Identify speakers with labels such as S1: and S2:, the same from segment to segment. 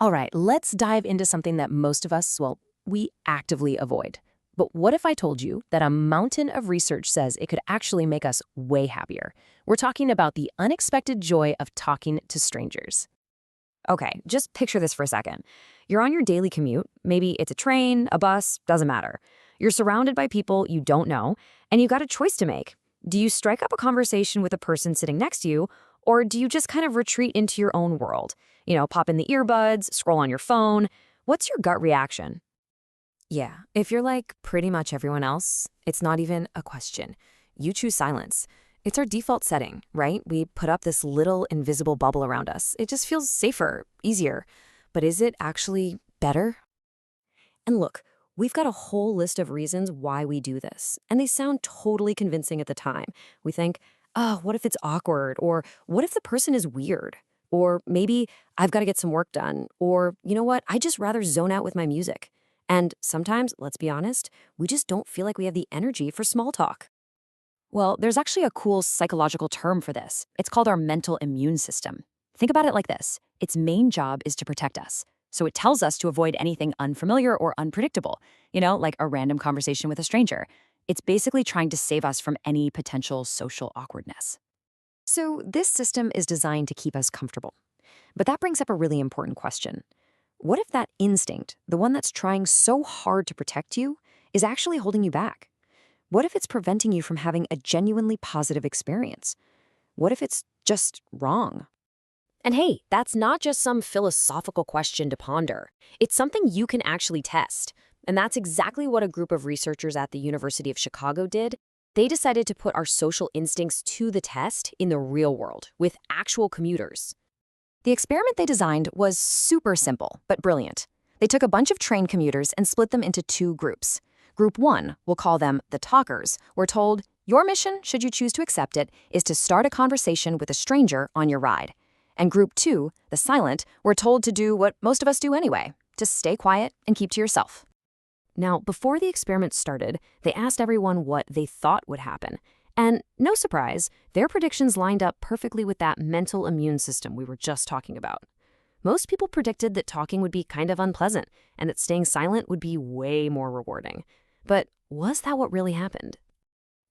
S1: All right, let's dive into something that most of us, well, we actively avoid. But what if I told you that a mountain of research says it could actually make us way happier? We're talking about the unexpected joy of talking to strangers.
S2: Okay, just picture this for a second. You're on your daily commute, maybe it's a train, a bus, doesn't matter. You're surrounded by people you don't know, and you've got a choice to make. Do you strike up a conversation with a person sitting next to you, or do you just kind of retreat into your own world? Pop in the earbuds, scroll on your phone. What's your gut reaction? Yeah, if you're like pretty much everyone else, it's not even a question. You choose silence. It's our default setting, right? We put up this little invisible bubble around us. It just feels safer, easier. But is it actually better? And look, we've got a whole list of reasons why we do this, and they sound totally convincing at the time. We think, oh, what if it's awkward? Or what if the person is weird? Or maybe I've got to get some work done. Or you know what? I just rather zone out with my music. And sometimes, let's be honest, we just don't feel like we have the energy for small talk. Well, there's actually a cool psychological term for this. It's called our mental immune system. Think about it like this. Its main job is to protect us. So it tells us to avoid anything unfamiliar or unpredictable, like a random conversation with a stranger. It's basically trying to save us from any potential social awkwardness. So this system is designed to keep us comfortable. But that brings up a really important question. What if that instinct, the one that's trying so hard to protect you, is actually holding you back? What if it's preventing you from having a genuinely positive experience? What if it's just wrong? And hey, that's not just some philosophical question to ponder. It's something you can actually test. And that's exactly what a group of researchers at the University of Chicago did. They decided to put our social instincts to the test in the real world with actual commuters. The experiment they designed was super simple, but brilliant. They took a bunch of train commuters and split them into two groups. Group 1, we'll call them the talkers, were told, your mission, should you choose to accept it, is to start a conversation with a stranger on your ride. And Group 2, the silent, were told to do what most of us do anyway, to stay quiet and keep to yourself. Now, before the experiment started, they asked everyone what they thought would happen. And no surprise, their predictions lined up perfectly with that mental immune system we were just talking about. Most people predicted that talking would be kind of unpleasant and that staying silent would be way more rewarding. But was that what really happened?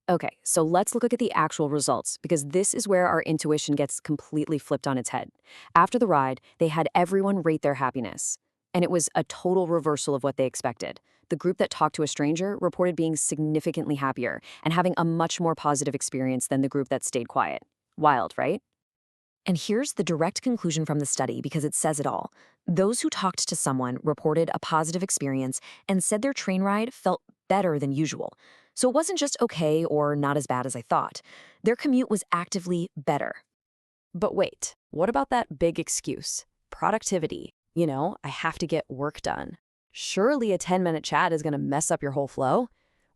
S2: Okay, so let's look at the actual results, because this is where our intuition gets completely flipped on its head. After the ride, they had everyone rate their happiness. And it was a total reversal of what they expected. The group that talked to a stranger reported being significantly happier and having a much more positive experience than the group that stayed quiet. Wild, right? And here's the direct conclusion from the study, because it says it all. Those who talked to someone reported a positive experience and said their train ride felt better than usual. So it wasn't just okay or not as bad as I thought. Their commute was actively better. But wait, what about that big excuse? Productivity. I have to get work done. Surely a 10-minute chat is going to mess up your whole flow?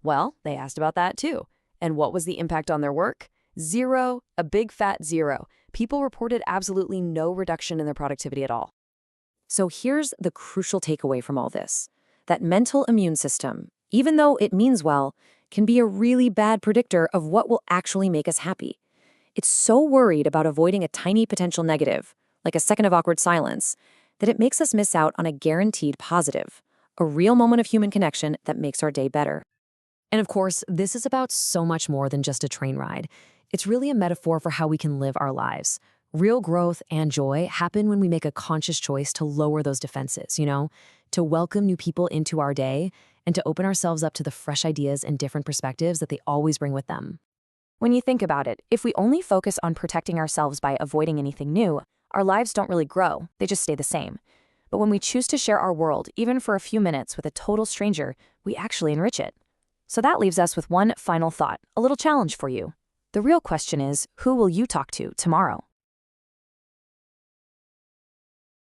S2: Well, they asked about that too. And what was the impact on their work? Zero, a big fat zero. People reported absolutely no reduction in their productivity at all. So here's the crucial takeaway from all this. That mental immune system, even though it means well, can be a really bad predictor of what will actually make us happy. It's so worried about avoiding a tiny potential negative, like a second of awkward silence, that it makes us miss out on a guaranteed positive, a real moment of human connection that makes our day better. And of course, this is about so much more than just a train ride. It's really a metaphor for how we can live our lives. Real growth and joy happen when we make a conscious choice to lower those defenses, to welcome new people into our day and to open ourselves up to the fresh ideas and different perspectives that they always bring with them. When you think about it, if we only focus on protecting ourselves by avoiding anything new, our lives don't really grow, they just stay the same. But when we choose to share our world, even for a few minutes with a total stranger, we actually enrich it. So that leaves us with one final thought, a little challenge for you. The real question is, who will you talk to tomorrow?